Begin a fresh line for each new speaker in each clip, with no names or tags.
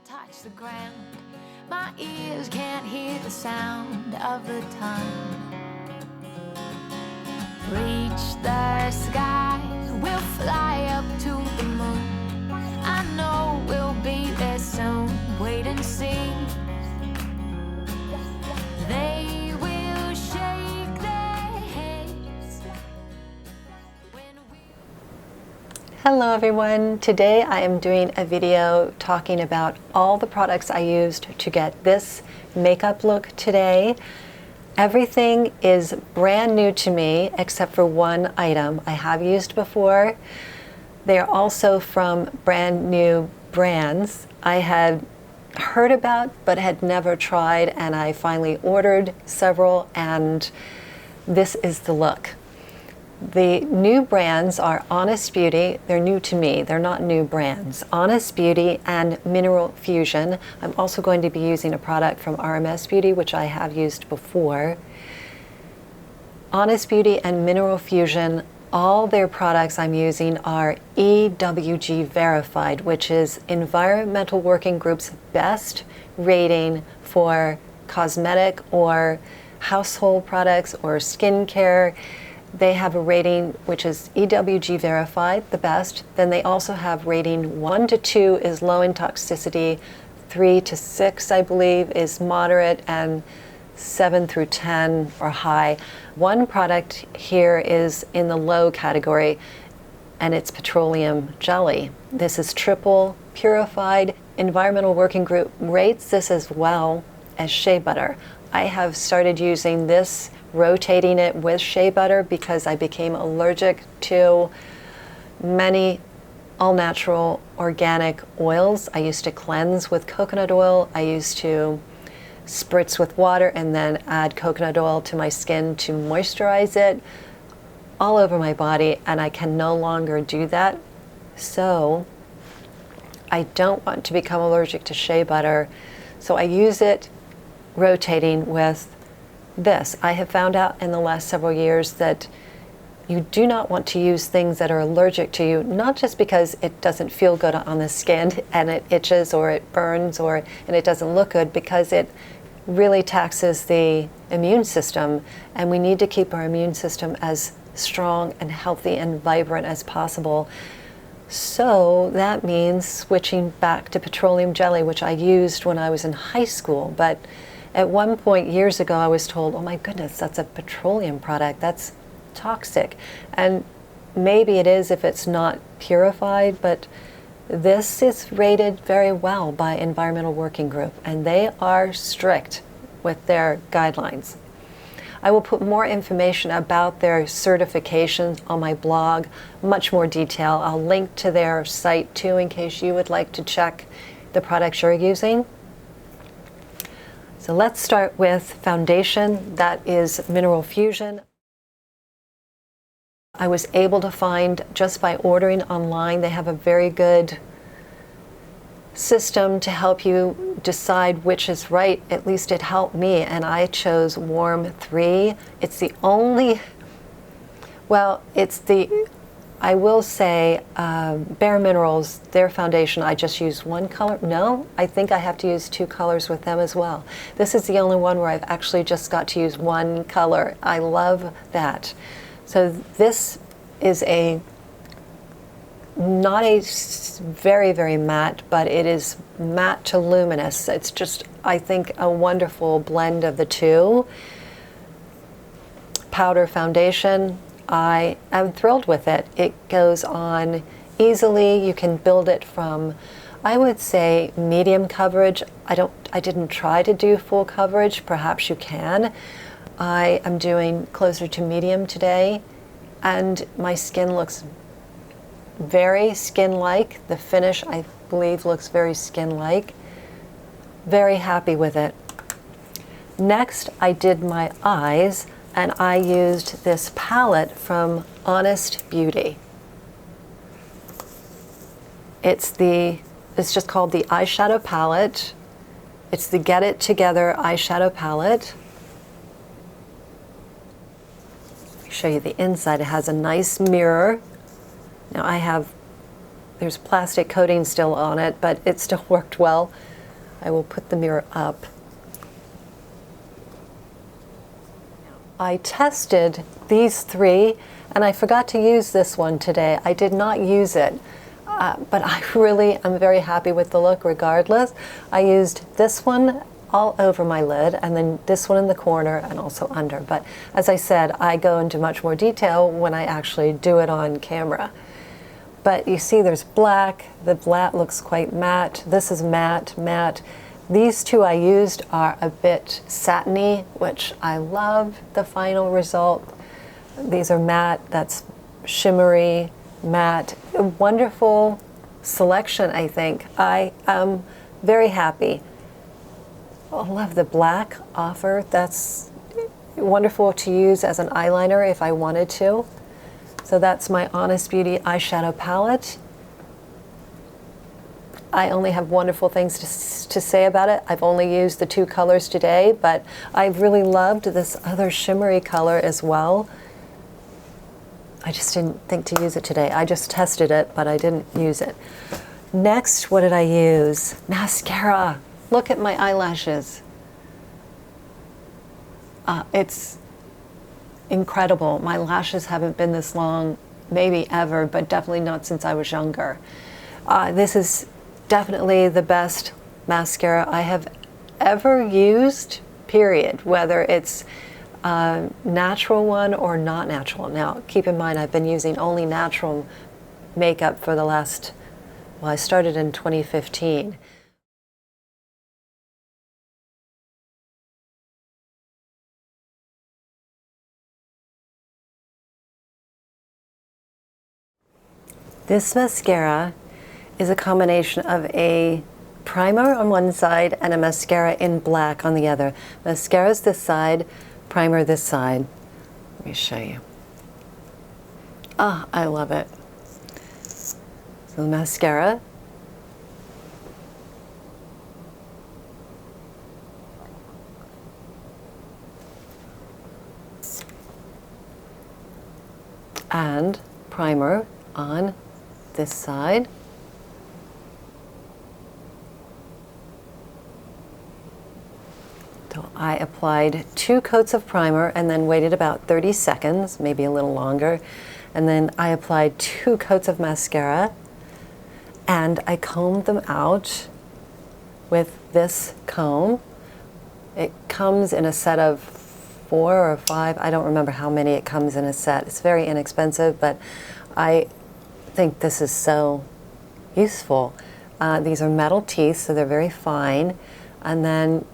touch the ground. My ears can't hear the sound of the time. Reach the sky, we'll fly up to the moon. I know we'll be there soon, wait and see. They will shake their heads when we...
Hello everyone, today I am doing a video talking about all the products I used to get this makeup look today. Everything is brand new to me except for one item I have used before. They are also from brand new brands I had heard about but had never tried, and I finally ordered several, and this is the look. The new brands are Honest Beauty. They're new to me. They're not new brands. Honest Beauty and Mineral Fusion. I'm also going to be using a product from RMS Beauty, which I have used before. Honest Beauty and Mineral Fusion, all their products I'm using are EWG verified, which is Environmental Working Group's best rating for cosmetic or household products or skincare. They have a rating which is EWG verified, the best. Then they also have rating 1 to 2 is low in toxicity, 3 to 6 I believe is moderate, and 7 through 10 are high. One product here is in the low category, and it's petroleum jelly. This is triple purified. Environmental Working Group rates this as well as shea butter. I have started using this, rotating it with shea butter, because I became allergic to many all-natural organic oils. I used to cleanse with coconut oil. I used to spritz with water and then add coconut oil to my skin to moisturize it all over my body, and I can no longer do that. So I don't want to become allergic to shea butter, so I use it rotating with this. I have found out in the last several years that you do not want to use things that are allergic to you, not just because it doesn't feel good on the skin and it itches or it burns and it doesn't look good, because it really taxes the immune system, and we need to keep our immune system as strong and healthy and vibrant as possible. So that means switching back to petroleum jelly, which I used when I was in high school. But at one point years ago, I was told, oh my goodness, that's a petroleum product, that's toxic. And maybe it is if it's not purified, but this is rated very well by Environmental Working Group, and they are strict with their guidelines. I will put more information about their certifications on my blog, much more detail. I'll link to their site too in case you would like to check the products you're using. So let's start with foundation. That is Mineral Fusion. I was able to find, just by ordering online, they have a very good system to help you decide which is right. At least it helped me, and I chose Warm 3. It's the only, well, it's the, I will say, Bare Minerals, their foundation, I just use one color. No, I think I have to use 2 colors with them as well. This is the only one where I've actually just got to use one color. I love that. So this is not a very, very matte, but it is matte to luminous. It's just, I think, a wonderful blend of the two. Powder foundation, I am thrilled with it. It goes on easily. You can build it from, I would say, medium coverage. I didn't try to do full coverage. Perhaps you can. I am doing closer to medium today, and my skin looks very skin-like. The finish, I believe, looks very skin-like. Very happy with it. Next, I did my eyes, and I used this palette from Honest Beauty. It's just called the Eyeshadow palette. It's the Get It Together eyeshadow palette. Show you the inside. It has a nice mirror. Now there's plastic coating still on it, but it still worked well. I will put the mirror up. I tested these three, and I forgot to use this one today. I did not use it, but I really am very happy with the look regardless. I used this one all over my lid, and then this one in the corner and also under. But as I said, I go into much more detail when I actually do it on camera. But you see there's black. The black looks quite matte. This is matte, matte. These two I used are a bit satiny, which I love the final result. These are matte, that's shimmery, matte. A wonderful selection, I think. I am very happy. I love the black offer. That's wonderful to use as an eyeliner if I wanted to. So that's my Honest Beauty eyeshadow palette. I only have wonderful things to say about it. I've only used the two colors today, but I've really loved this other shimmery color as well. I just didn't think to use it today. I just tested it, but I didn't use it. Next, what did I use? Mascara. Look at my eyelashes. It's incredible. My lashes haven't been this long, maybe ever, but definitely not since I was younger. This is definitely the best mascara I have ever used, period, whether it's a natural one or not natural. Now, keep in mind, I've been using only natural makeup for the last, well, I started in 2015. This mascara is a combination of a primer on one side and a mascara in black on the other. Mascara's this side, primer this side. Let me show you. I love it. So the mascara. And primer on this side. So I applied 2 coats of primer and then waited about 30 seconds, maybe a little longer. And then I applied 2 coats of mascara and I combed them out with this comb. It comes in a set of 4 or 5. I don't remember how many it comes in a set. It's very inexpensive, but I think this is so useful. These are metal teeth, so they're very fine. And then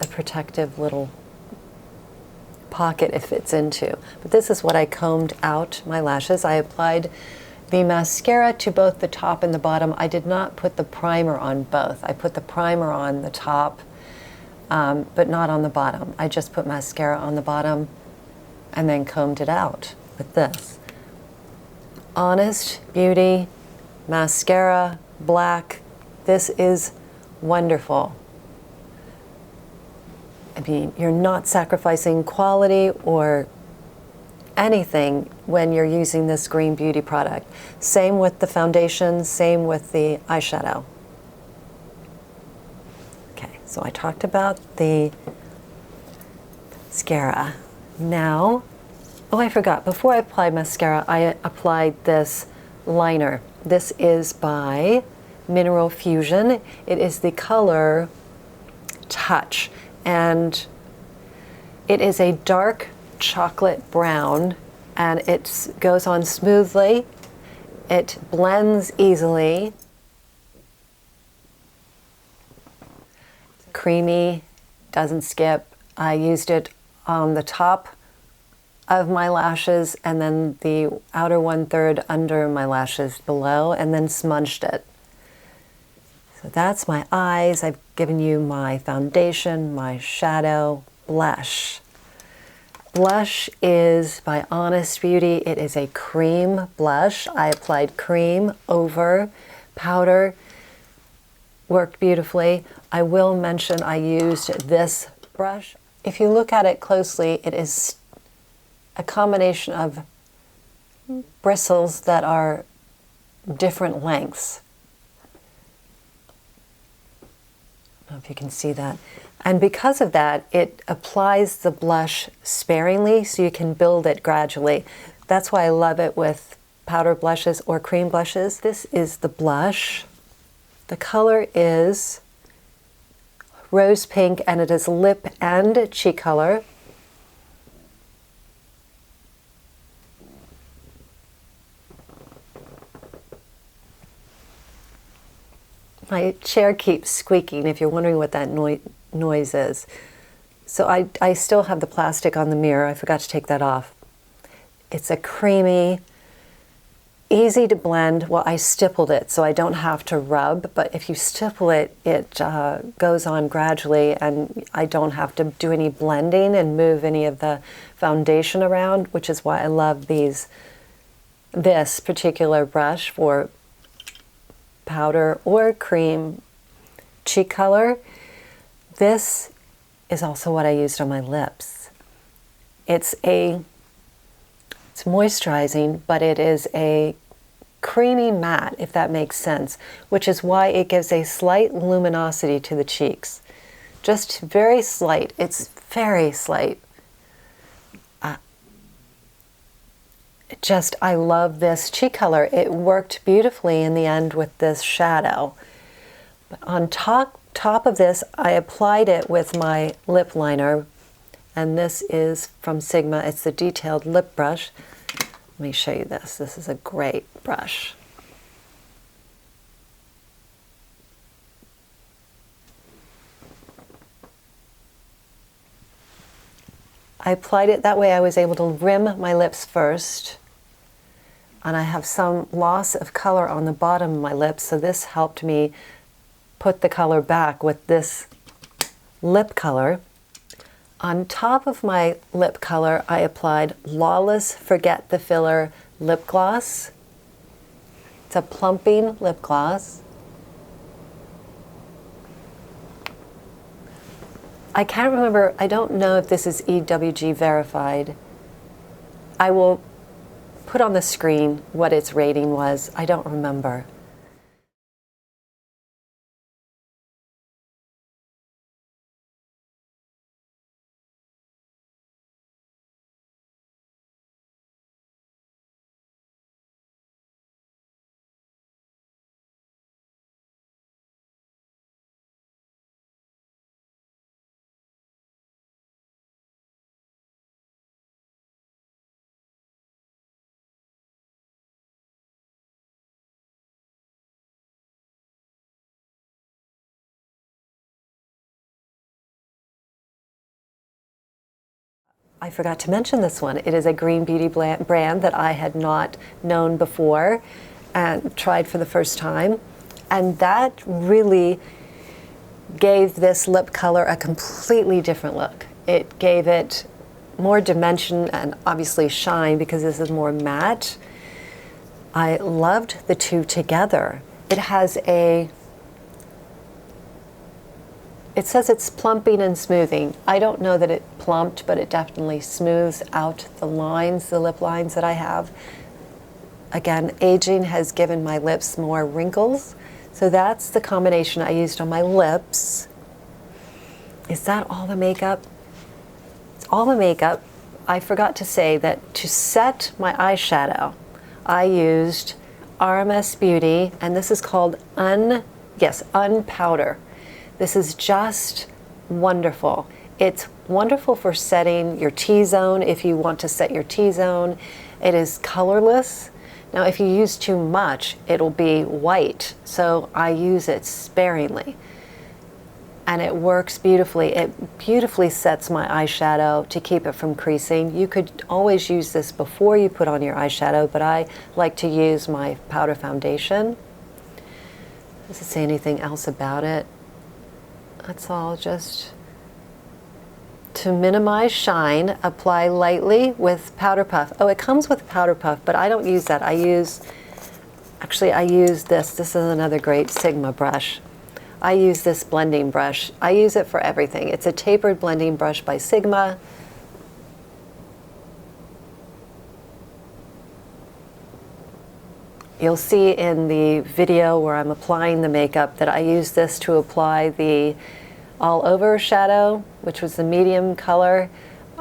a protective little pocket it fits into. But this is what I combed out my lashes. I applied the mascara to both the top and the bottom. I did not put the primer on both. I put the primer on the top, but not on the bottom. I just put mascara on the bottom and then combed it out with this. Honest Beauty mascara, black. This is wonderful. I mean, you're not sacrificing quality or anything when you're using this green beauty product. Same with the foundation, same with the eyeshadow. Okay, so I talked about the mascara. Now, oh, I forgot. Before I applied mascara, I applied this liner. This is by Mineral Fusion. It is the color Touch. And it is a dark chocolate brown, and it goes on smoothly. It blends easily. Creamy, doesn't skip. I used it on the top of my lashes and then the outer 1/3 under my lashes below, and then smudged it. So that's my eyes. I've given you my foundation, my shadow, blush. Blush is by Honest Beauty. It is a cream blush. I applied cream over powder. Worked beautifully. I will mention I used this brush. If you look at it closely, it is a combination of bristles that are different lengths. if you can see that. And because of that, it applies the blush sparingly so you can build it gradually. That's why I love it with powder blushes or cream blushes. This is the blush. The color is rose pink and it is lip and cheek color. My chair keeps squeaking if you're wondering what that noise is. So I still have the plastic on the mirror. I forgot to take that off. It's a creamy, easy to blend. Well, I stippled it so I don't have to rub, but if you stipple it, it goes on gradually and I don't have to do any blending and move any of the foundation around, which is why I love this particular brush for powder or cream cheek color. This is also what I used on my lips. It's moisturizing, but it is a creamy matte, if that makes sense, which is why it gives a slight luminosity to the cheeks. Just very slight. It's very slight. I love this cheek color. It worked beautifully in the end with this shadow. But on top of this, I applied it with my lip liner, and this is from Sigma. It's the detailed lip brush. Let me show you this. This is a great brush. I applied it that way. I was able to rim my lips first, and I have some loss of color on the bottom of my lips, so this helped me put the color back with this lip color. On top of my lip color, I applied Lawless Forget the Filler lip gloss. It's a plumping lip gloss. I can't remember, I don't know if this is EWG verified. I will put on the screen what its rating was. I don't remember. I forgot to mention this one. It is a green beauty brand that I had not known before and tried for the first time. And that really gave this lip color a completely different look. It gave it more dimension and obviously shine because this is more matte. I loved the two together. It has it says it's plumping and smoothing. I don't know that it plumped, but it definitely smooths out the lines, the lip lines that I have. Again, aging has given my lips more wrinkles. So that's the combination I used on my lips. Is that all the makeup? It's all the makeup. I forgot to say that to set my eyeshadow, I used RMS Beauty, and this is called Unpowder. This is just wonderful. It's wonderful for setting your T-zone if you want to set your T-zone. It is colorless. Now, if you use too much, it'll be white, so I use it sparingly. And it works beautifully. It beautifully sets my eyeshadow to keep it from creasing. You could always use this before you put on your eyeshadow, but I like to use my powder foundation. Does it say anything else about it? That's all. Just to minimize shine, apply lightly with powder puff. Oh, it comes with powder puff, but I don't use that. I use this. This is another great Sigma brush. I use this blending brush. I use it for everything. It's a tapered blending brush by Sigma. You'll see in the video where I'm applying the makeup that I use this to apply the all over shadow, which was the medium color.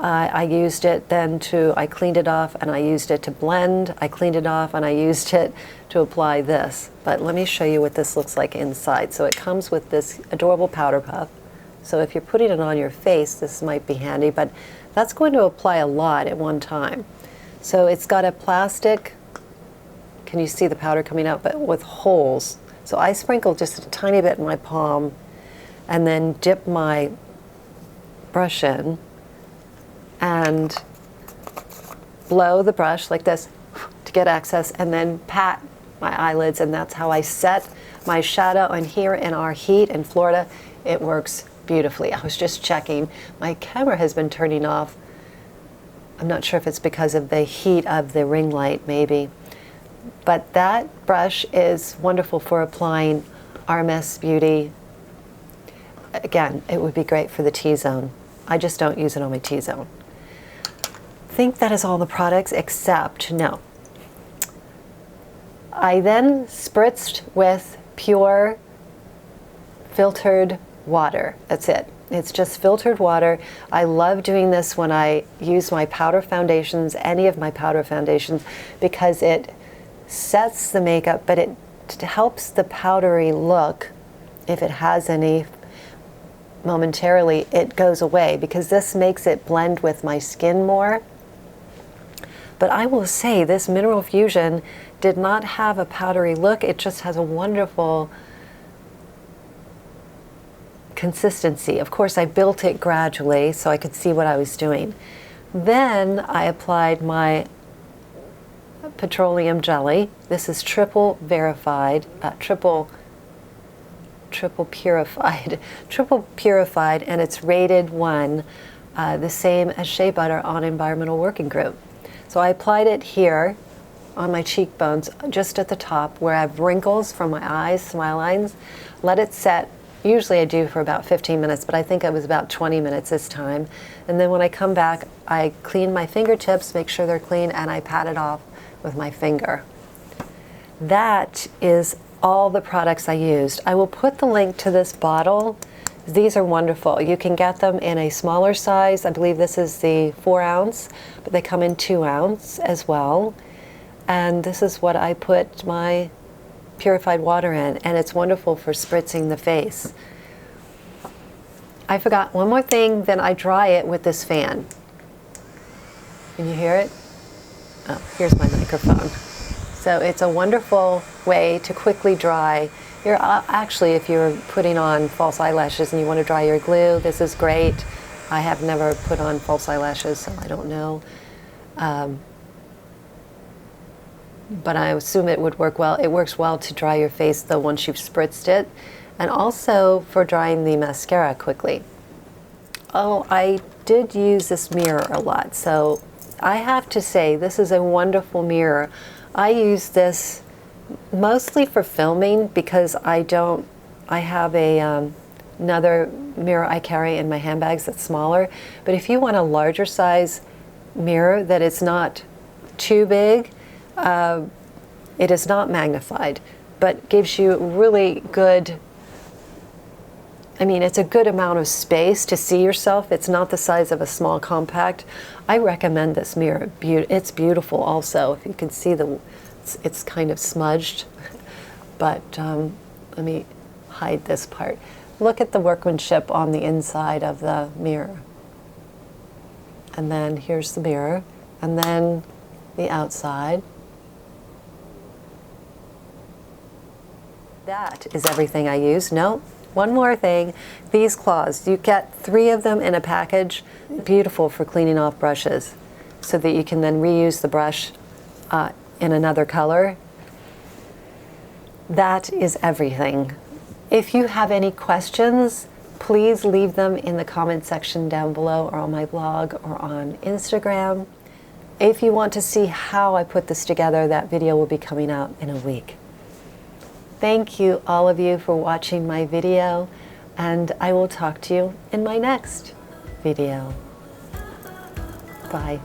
I used it then I cleaned it off and I used it to blend. I cleaned it off and I used it to apply this. But let me show you what this looks like inside. So it comes with this adorable powder puff. So if you're putting it on your face, this might be handy, but that's going to apply a lot at one time. So it's got a plastic, can you see the powder coming out, but with holes. So I sprinkle just a tiny bit in my palm and then dip my brush in and blow the brush like this to get access, and then pat my eyelids, and that's how I set my shadow. And here in our heat in Florida, it works beautifully. I was just checking. My camera has been turning off. I'm not sure if it's because of the heat of the ring light, maybe. But that brush is wonderful for applying RMS Beauty. Again, it would be great for the T-zone. I just don't use it on my T-zone. I think that is all the products, except, no. I then spritzed with pure filtered water. That's it. It's just filtered water. I love doing this when I use my powder foundations, any of my powder foundations, because it sets the makeup, but it helps the powdery look, if it has any momentarily, it goes away, because this makes it blend with my skin more. But I will say this Mineral Fusion did not have a powdery look. It just has a wonderful consistency. Of course, I built it gradually so I could see what I was doing. Then I applied my petroleum jelly. This is triple purified, triple purified, and it's rated 1, the same as Shea Butter on Environmental Working Group. So I applied it here on my cheekbones, just at the top where I have wrinkles from my eyes, smile lines. Let it set. Usually I do for about 15 minutes, but I think it was about 20 minutes this time. And then when I come back, I clean my fingertips, make sure they're clean, and I pat it off with my finger. That is all the products I used. I will put the link to this bottle. These are wonderful. You can get them in a smaller size. I believe this is the 4 ounce, but they come in 2 ounce as well. And this is what I put my purified water in, and it's wonderful for spritzing the face. I forgot one more thing, then I dry it with this fan. Can you hear it? Oh, here's my microphone. So it's a wonderful way to quickly dry. Actually, if you're putting on false eyelashes and you want to dry your glue, this is great. I have never put on false eyelashes, so I don't know. But I assume it would work well. It works well to dry your face though once you've spritzed it, and also for drying the mascara quickly. Oh, I did use this mirror a lot, so I have to say this is a wonderful mirror. I use this mostly for filming because I have another mirror I carry in my handbags that's smaller. But if you want a larger size mirror that is not too big, it is not magnified, but gives you really good, I mean, it's a good amount of space to see yourself. It's not the size of a small compact. I recommend this mirror. It's beautiful also. If you can see it's kind of smudged, but let me hide this part. Look at the workmanship on the inside of the mirror. And then here's the mirror, and then the outside. That is everything I use. No, one more thing. These claws, you get 3 of them in a package. Beautiful for cleaning off brushes so that you can then reuse the brush in another color. That is everything. If you have any questions, please leave them in the comment section down below, or on my blog, or on Instagram. If you want to see how I put this together, that video will be coming out in a week. Thank you, all of you, for watching my video, and I will talk to you in my next video. Bye.